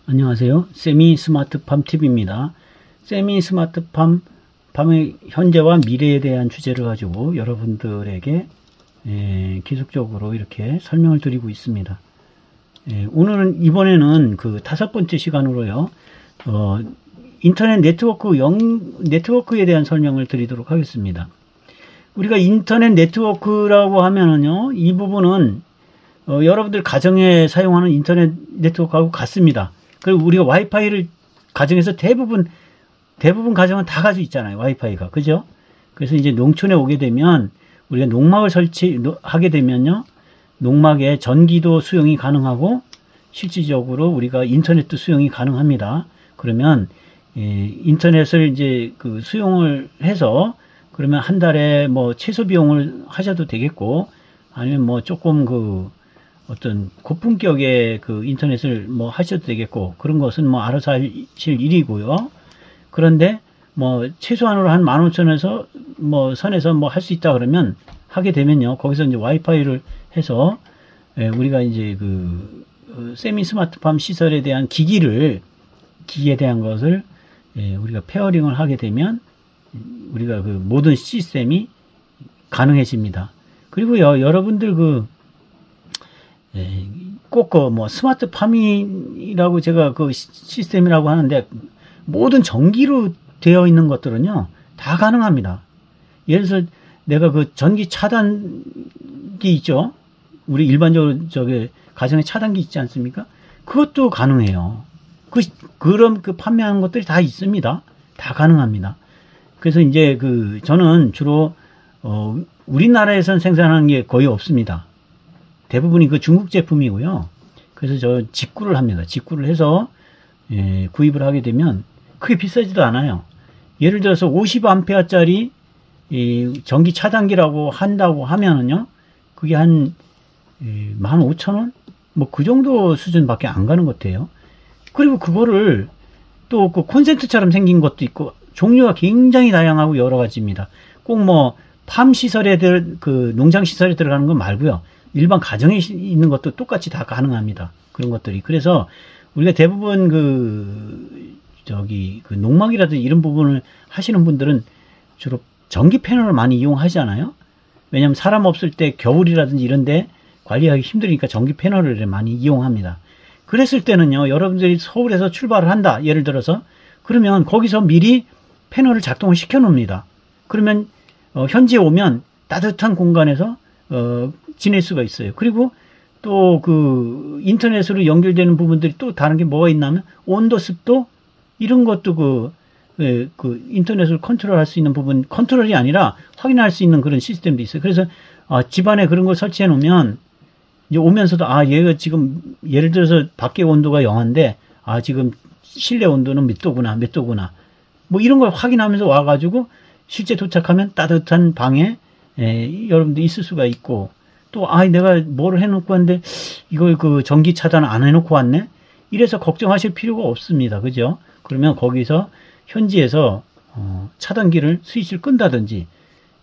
안녕하세요. 세미 스마트팜 TV입니다. 세미 스마트팜 팜의 현재와 미래에 대한 주제를 가지고 여러분들에게 계속적으로 이렇게 설명을 드리고 있습니다. 이번에는 그 5번째 시간으로요. 인터넷 네트워크에 대한 설명을 드리도록 하겠습니다. 우리가 인터넷 네트워크라고 하면은요, 이 부분은 여러분들 가정에 사용하는 인터넷 네트워크하고 같습니다. 그리고 우리가 와이파이를 가정에서 대부분 가정은 다 가지고 있잖아요. 와이파이가. 그죠? 그래서 이제 농촌에 오게 되면 우리가 농막을 설치하게 되면요. 농막에 전기도 수용이 가능하고 실질적으로 우리가 인터넷도 수용이 가능합니다. 그러면 인터넷을 이제 그 수용을 해서 그러면 한 달에 뭐 최소 비용을 하셔도 되겠고 아니면 뭐 조금 그 어떤 고품격의 그 인터넷을 뭐 하셔도 되겠고 그런 것은 뭐 알아서 하실 일이고요. 그런데 뭐 최소한으로 한 15,000원에서 뭐 선에서 뭐 할 수 있다 그러면 하게 되면요. 거기서 이제 와이파이를 해서 우리가 이제 그 세미 스마트팜 시설에 대한 기기에 대한 것을 우리가 페어링을 하게 되면 우리가 그 모든 시스템이 가능해집니다. 그리고요, 여러분들 꼭 뭐 스마트팜이라고 제가 그 시스템이라고 하는데 모든 전기로 되어 있는 것들은요 다 가능합니다. 예를 들어서 내가 그 전기 차단기 있죠. 우리 일반적으로 저기 가정에 차단기 있지 않습니까? 그것도 가능해요. 그런 판매하는 것들이 다 있습니다. 다 가능합니다. 그래서 이제 저는 주로 우리나라에선 생산하는 게 거의 없습니다. 대부분이 중국 제품이고요. 그래서 저 직구를 합니다. 직구를 해서 구입을 하게 되면 크게 비싸지도 않아요. 예를 들어서 50A짜리 전기 차단기라고 한다고 하면은요, 그게 한 15,000원? 뭐 그 정도 수준밖에 안 가는 것 같아요. 그리고 그거를 또 그 콘센트처럼 생긴 것도 있고 종류가 굉장히 다양하고 여러 가지입니다. 꼭 뭐 팜 시설에 농장 시설에 들어가는 건 말고요. 일반 가정에 있는 것도 똑같이 다 가능합니다. 그런 것들이. 그래서 우리가 대부분 농막이라든지 이런 부분을 하시는 분들은 주로 전기 패널을 많이 이용하잖아요. 왜냐하면 사람 없을 때 겨울이라든지 이런데 관리하기 힘드니까 전기 패널을 많이 이용합니다. 그랬을 때는요, 여러분들이 서울에서 출발을 한다. 예를 들어서 그러면 거기서 미리 패널을 작동을 시켜 놓습니다. 그러면 현지에 오면 따뜻한 공간에서 지낼 수가 있어요. 그리고 또 인터넷으로 연결되는 부분들이 또 다른 게 뭐가 있냐면 온도, 습도 이런 것도 인터넷을 컨트롤할 수 있는 부분, 컨트롤이 아니라 확인할 수 있는 그런 시스템도 있어요. 그래서 집안에 그런 걸 설치해 놓으면 이제 오면서도 얘가 지금 예를 들어서 밖에 온도가 영하인데 지금 실내 온도는 몇 도구나 뭐 이런 걸 확인하면서 와가지고 실제 도착하면 따뜻한 방에 여러분들 있을 수가 있고 또 내가 뭐를 해놓고 왔는데 이걸 전기 차단 안 해놓고 왔네 이래서 걱정하실 필요가 없습니다. 그죠? 그러면 거기서 현지에서 차단기를 스위치를 끈다든지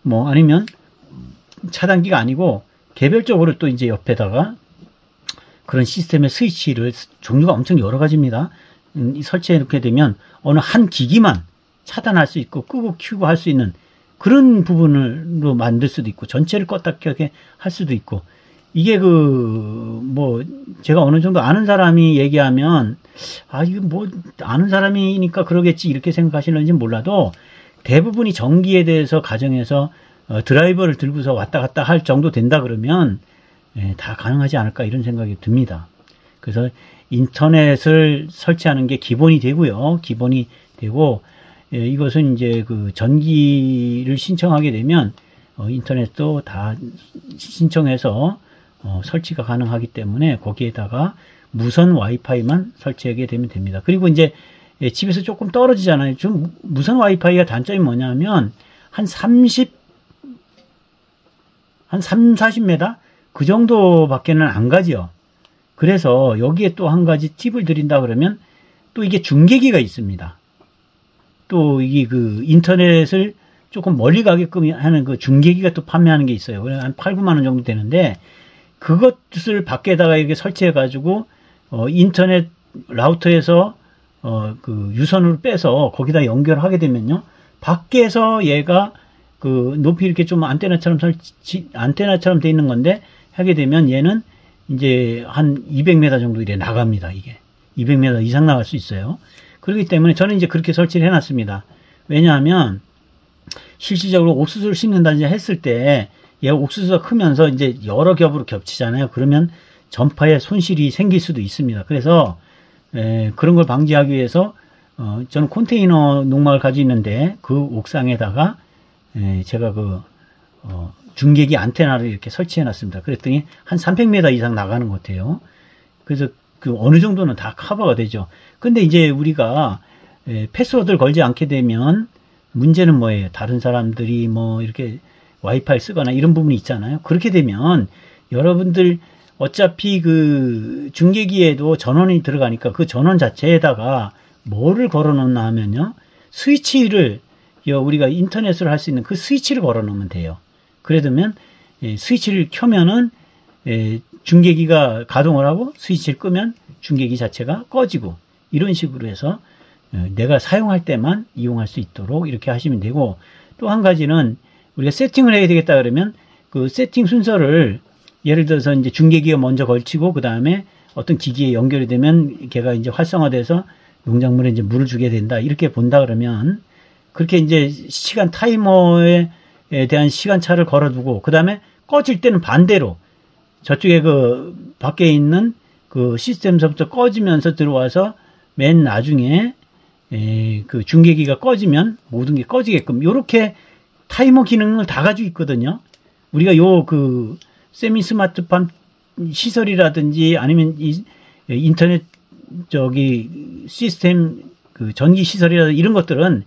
뭐 아니면 차단기가 아니고 개별적으로 또 이제 옆에다가 그런 시스템의 스위치를 종류가 엄청 여러 가지입니다. 설치해 놓게 되면 어느 한 기기만 차단할 수 있고 끄고 켜고 할 수 있는 그런 부분으로 만들 수도 있고 전체를 껐다 켜게 할 수도 있고 이게 뭐 제가 어느 정도 아는 사람이 얘기하면 이거 뭐 아는 사람이니까 그러겠지 이렇게 생각하시는지 몰라도 대부분이 전기에 대해서 가정에서 드라이버를 들고서 왔다 갔다 할 정도 된다 그러면 다 가능하지 않을까 이런 생각이 듭니다. 그래서 인터넷을 설치하는 게 기본이 되고요. 기본이 되고 이것은 이제 전기를 신청하게 되면 인터넷도 다 신청해서 설치가 가능하기 때문에 거기에다가 무선 와이파이만 설치하게 되면 됩니다. 그리고 이제 집에서 조금 떨어지잖아요. 좀 무선 와이파이가 단점이 뭐냐면 한 40m? 그 정도밖에는 안 가죠. 그래서 여기에 또 한 가지 팁을 드린다 그러면 또 이게 중계기가 있습니다. 또 이게 인터넷을 조금 멀리 가게끔 하는 중계기가 또 판매하는 게 있어요. 한 8, 9만 원 정도 되는데 그것을 밖에다가 이렇게 설치해 가지고 인터넷 라우터에서 그 유선으로 빼서 거기다 연결하게 되면요, 밖에서 얘가 그 높이 이렇게 좀 안테나처럼 돼 있는 건데 하게 되면 얘는 이제 한 200m 정도 이래 나갑니다. 이게 200m 이상 나갈 수 있어요. 그렇기 때문에 저는 이제 그렇게 설치를 해놨습니다. 왜냐하면 실질적으로 옥수수를 심는다든지 했을 때 얘 옥수수가 크면서 이제 여러 겹으로 겹치잖아요. 그러면 전파에 손실이 생길 수도 있습니다. 그래서 그런 걸 방지하기 위해서 저는 컨테이너 농막을 가지고 있는데 그 옥상에다가 제가 그 중계기 안테나를 이렇게 설치해 놨습니다. 그랬더니 한 300m 이상 나가는 것 같아요. 그래서 그 어느 정도는 다 커버가 되죠. 근데 이제 우리가 패스워드를 걸지 않게 되면 문제는 뭐예요? 다른 사람들이 뭐 이렇게 와이파이 쓰거나 이런 부분이 있잖아요. 그렇게 되면 여러분들 어차피 그 중계기에도 전원이 들어가니까 그 전원 자체에다가 뭐를 걸어 놓나 하면요, 스위치를, 우리가 인터넷으로 할 수 있는 그 스위치를 걸어 놓으면 돼요. 그래 두면 스위치를 켜면은 중계기가 가동을 하고 스위치를 끄면 중계기 자체가 꺼지고, 이런 식으로 해서 내가 사용할 때만 이용할 수 있도록 이렇게 하시면 되고, 또 한 가지는 우리가 세팅을 해야 되겠다 그러면 그 세팅 순서를, 예를 들어서 이제 중계기가 먼저 걸치고 그 다음에 어떤 기기에 연결이 되면 걔가 이제 활성화돼서 농작물에 이제 물을 주게 된다, 이렇게 본다 그러면 그렇게 이제 시간 타이머에 대한 시간차를 걸어두고 그 다음에 꺼질 때는 반대로 저쪽에 그 밖에 있는 그 시스템서부터 꺼지면서 들어와서 맨 나중에 그 중계기가 꺼지면 모든 게 꺼지게끔 이렇게 타이머 기능을 다 가지고 있거든요. 우리가 그 세미 스마트팜 시설이라든지 아니면 이 인터넷 시스템 그 전기 시설이라든지 이런 것들은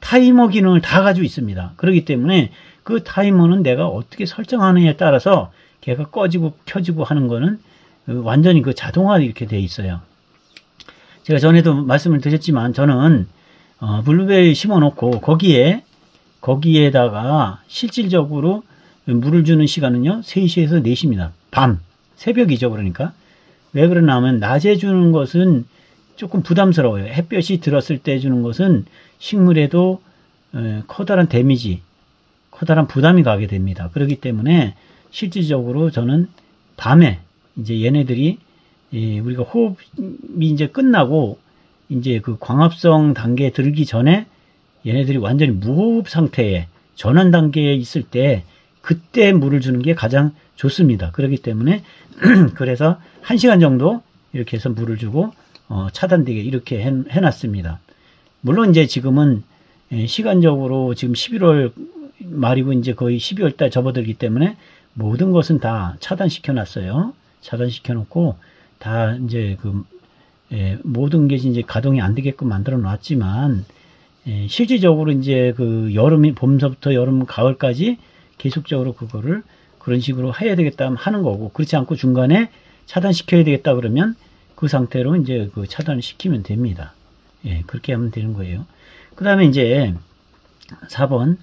타이머 기능을 다 가지고 있습니다. 그렇기 때문에 그 타이머는 내가 어떻게 설정하느냐에 따라서 걔가 꺼지고 켜지고 하는 거는 완전히 그 자동화 이렇게 돼 있어요. 제가 전에도 말씀을 드렸지만 저는 블루베리 심어 놓고 거기에다가 실질적으로 물을 주는 시간은요 3시에서 4시입니다. 밤, 새벽이죠. 그러니까 왜 그러나 하면 낮에 주는 것은 조금 부담스러워요. 햇볕이 들었을 때 주는 것은 식물에도 커다란 데미지, 커다란 부담이 가게 됩니다. 그렇기 때문에 실질적으로 저는 밤에 이제 얘네들이 우리가 호흡이 이제 끝나고 이제 그 광합성 단계에 들기 전에 얘네들이 완전히 무호흡 상태에 전환 단계에 있을 때 그때 물을 주는 게 가장 좋습니다. 그렇기 때문에 그래서 1시간 정도 이렇게 해서 물을 주고 차단되게 이렇게 해놨습니다. 물론 이제 지금은 시간적으로 지금 11월 말이고 이제 거의 12월 달 접어들기 때문에 모든 것은 다 차단시켜 놨어요. 차단시켜 놓고 다 이제 모든 게 이제 가동이 안 되게끔 만들어 놨지만 실질적으로 이제 그 봄서부터 여름, 가을까지 계속적으로 그거를 그런 식으로 해야 되겠다 하는 거고, 그렇지 않고 중간에 차단시켜야 되겠다 그러면 그 상태로 이제 그 차단을 시키면 됩니다. 그렇게 하면 되는 거예요. 그 다음에 이제 4번,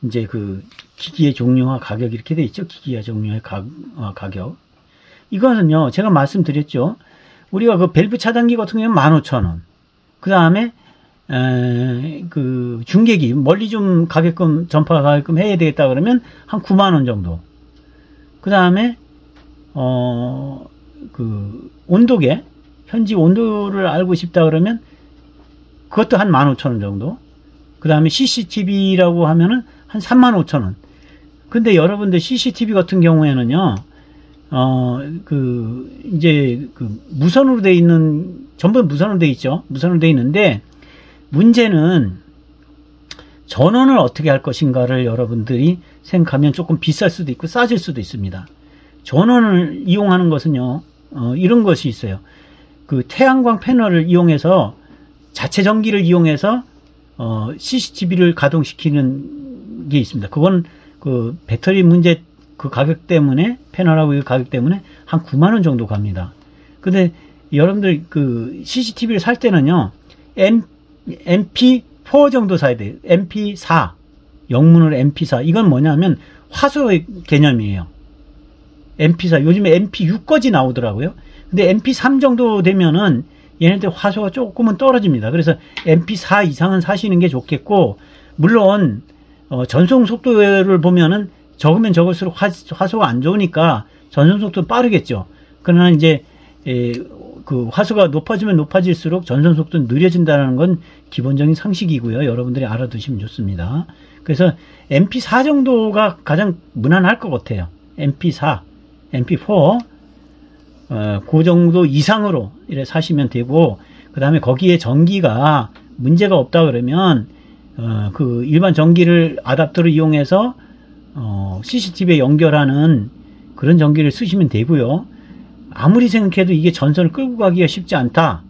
이제 그 기기의 종류와 가격 이렇게 돼 있죠. 기기의 종류의 가격. 이거는요, 제가 말씀드렸죠. 우리가 그 밸브 차단기 같은 경우는 15,000원. 그 다음에 그 중계기 멀리 좀 가게끔 전파 가게끔 해야 되겠다 그러면 한 9만원 정도. 그 다음에 그 온도계, 현지 온도를 알고 싶다 그러면 그것도 한 15,000원 정도. 그 다음에 CCTV라고 하면은 한 35,000원. 근데 여러분들 CCTV 같은 경우에는요, 이제 무선으로 돼 있는, 전부 무선으로 돼 있죠. 무선으로 돼 있는데, 문제는 전원을 어떻게 할 것인가를 여러분들이 생각하면 조금 비쌀 수도 있고 싸질 수도 있습니다. 전원을 이용하는 것은요, 이런 것이 있어요. 그 태양광 패널을 이용해서 자체 전기를 이용해서 CCTV를 가동시키는 게 있습니다. 그건 그 배터리 문제 그 가격 때문에, 패널하고 이 가격 때문에 한 9만원 정도 갑니다. 근데 여러분들 그 CCTV를 살 때는요, MP4 정도 사야 돼요. MP4. 영문으로 MP4. 이건 뭐냐면 화소의 개념이에요. MP4. 요즘에 MP6까지 나오더라고요. 근데 MP3 정도 되면은 얘네들 화소가 조금은 떨어집니다. 그래서 MP4 이상은 사시는 게 좋겠고, 물론 전송 속도를 보면은 적으면 적을수록 화소가 안 좋으니까 전송 속도는 빠르겠죠. 그러나 이제 그 화소가 높아지면 높아질수록 전송 속도는 느려진다는 건 기본적인 상식이고요. 여러분들이 알아두시면 좋습니다. 그래서 MP4 정도가 가장 무난할 것 같아요. MP4, MP4 그 정도 이상으로 이래 사시면 되고, 그 다음에 거기에 전기가 문제가 없다 그러면 그 일반 전기를 아답터를 이용해서 CCTV에 연결하는 그런 전기를 쓰시면 되고요. 아무리 생각해도 이게 전선을 끌고 가기가 쉽지 않다.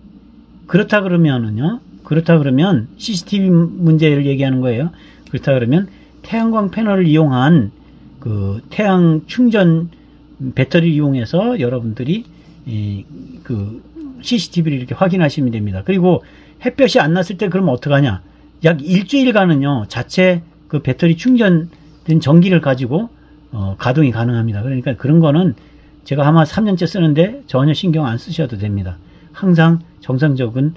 그렇다 그러면 CCTV 문제를 얘기하는 거예요. 그렇다 그러면 태양광 패널을 이용한 그 태양 충전 배터리를 이용해서 여러분들이 그 CCTV를 이렇게 확인하시면 됩니다. 그리고 햇볕이 안 났을 때 그러면 어떡하냐? 약 일주일간은요, 자체 그 배터리 충전된 전기를 가지고 가동이 가능합니다. 그러니까 그런 거는 제가 아마 3년째 쓰는데 전혀 신경 안 쓰셔도 됩니다. 항상 정상적인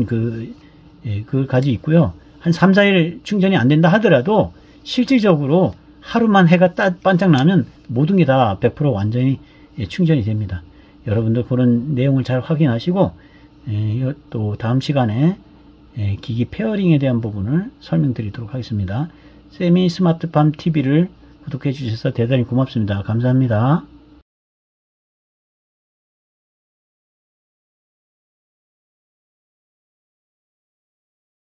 그걸 가지고 있고요. 한 3, 4일 충전이 안 된다 하더라도 실질적으로 하루만 해가 반짝 나면 모든 게 다 100% 완전히 충전이 됩니다. 여러분들 그런 내용을 잘 확인하시고 또 다음 시간에 기기 페어링에 대한 부분을 설명드리도록 하겠습니다. 세미 스마트팜 TV를 구독해 주셔서 대단히 고맙습니다. 감사합니다.